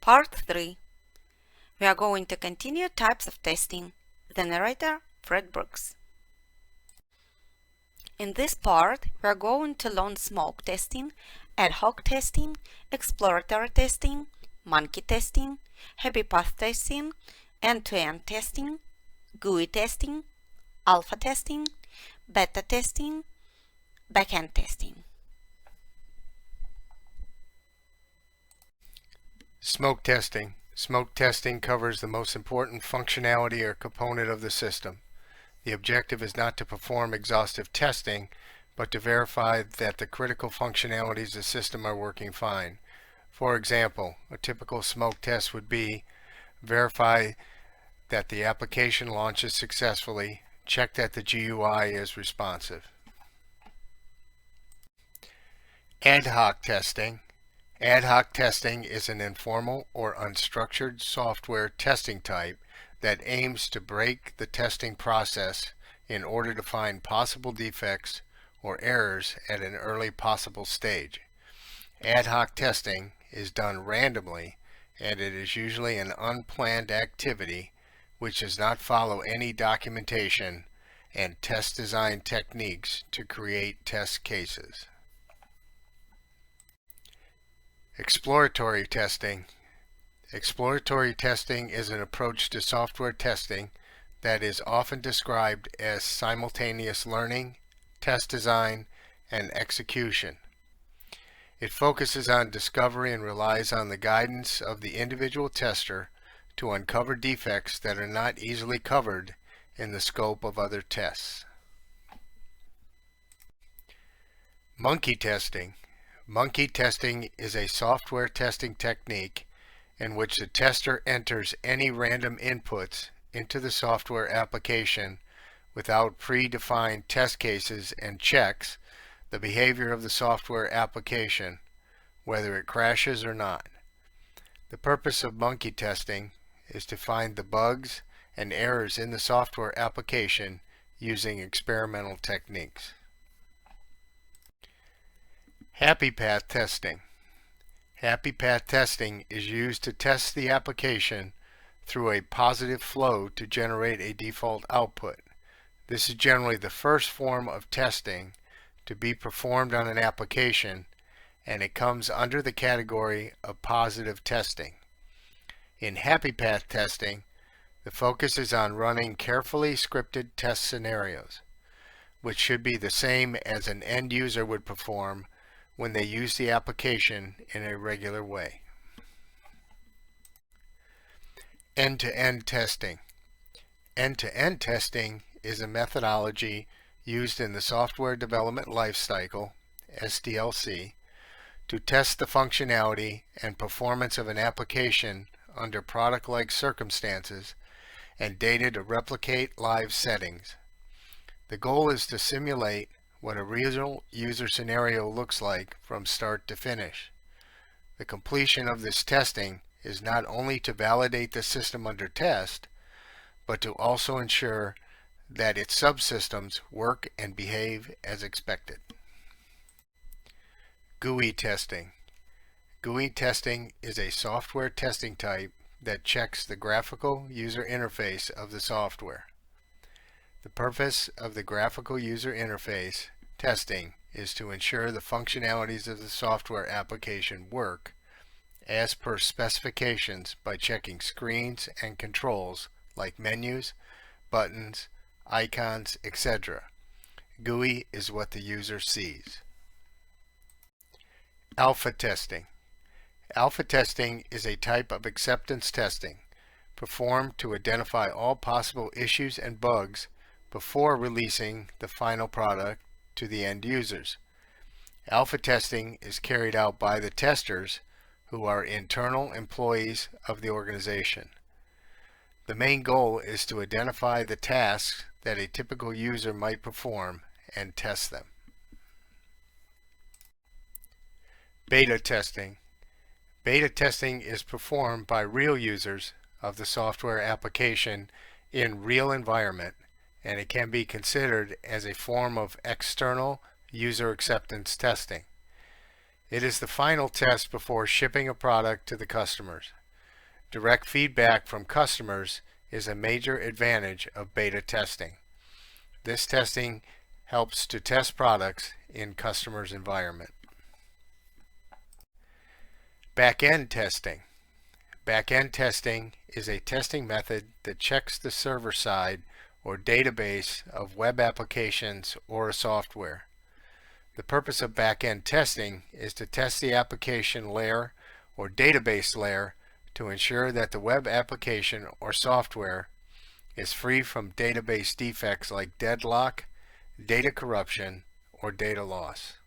Part 3. We are going to continue types of testing. The narrator, Fred Brooks. In this part, we are going to learn smoke testing, ad hoc testing, exploratory testing, monkey testing, happy path testing, end-to-end testing, GUI testing, alpha testing, beta testing, backend testing. Smoke testing. Smoke testing covers the most important functionality or component of the system. The objective is not to perform exhaustive testing, but to verify that the critical functionalities of the system are working fine. For example, a typical smoke test would be verify that the application launches successfully, check that the GUI is responsive. Ad hoc testing. Ad hoc testing is an informal or unstructured software testing type that aims to break the testing process in order to find possible defects or errors at an early possible stage. Ad hoc testing is done randomly, and it is usually an unplanned activity which does not follow any documentation and test design techniques to create test cases. Exploratory testing. Exploratory testing is an approach to software testing that is often described as simultaneous learning, test design, and execution. It focuses on discovery and relies on the guidance of the individual tester to uncover defects that are not easily covered in the scope of other tests. Monkey testing. Monkey testing is a software testing technique in which the tester enters any random inputs into the software application without predefined test cases and checks the behavior of the software application, whether it crashes or not. The purpose of monkey testing is to find the bugs and errors in the software application using experimental techniques. Happy path testing. Happy path testing is used to test the application through a positive flow to generate a default output. This is generally the first form of testing to be performed on an application, and it comes under the category of positive testing. In happy path testing, the focus is on running carefully scripted test scenarios, which should be the same as an end user would perform when they use the application in a regular way. End-to-end testing. End-to-end testing is a methodology used in the software development lifecycle, SDLC, to test the functionality and performance of an application under product-like circumstances and data to replicate live settings. The goal is to simulate what a real user scenario looks like from start to finish. The completion of this testing is not only to validate the system under test, but to also ensure that its subsystems work and behave as expected. GUI testing. GUI testing is a software testing type that checks the graphical user interface of the software. The purpose of the graphical user interface testing is to ensure the functionalities of the software application work as per specifications by checking screens and controls like menus, buttons, icons, etc. GUI is what the user sees. Alpha testing. Alpha testing is a type of acceptance testing performed to identify all possible issues and bugs before releasing the final product to the end users. Alpha testing is carried out by the testers who are internal employees of the organization. The main goal is to identify the tasks that a typical user might perform and test them. Beta testing. Beta testing is performed by real users of the software application in real environment, and it can be considered as a form of external user acceptance testing. It is the final test before shipping a product to the customers. Direct feedback from customers is a major advantage of beta testing. This testing helps to test products in customers' environment. Back-end testing. Back-end testing is a testing method that checks the server side or database of web applications or a software. The purpose of back-end testing is to test the application layer or database layer to ensure that the web application or software is free from database defects like deadlock, data corruption, or data loss.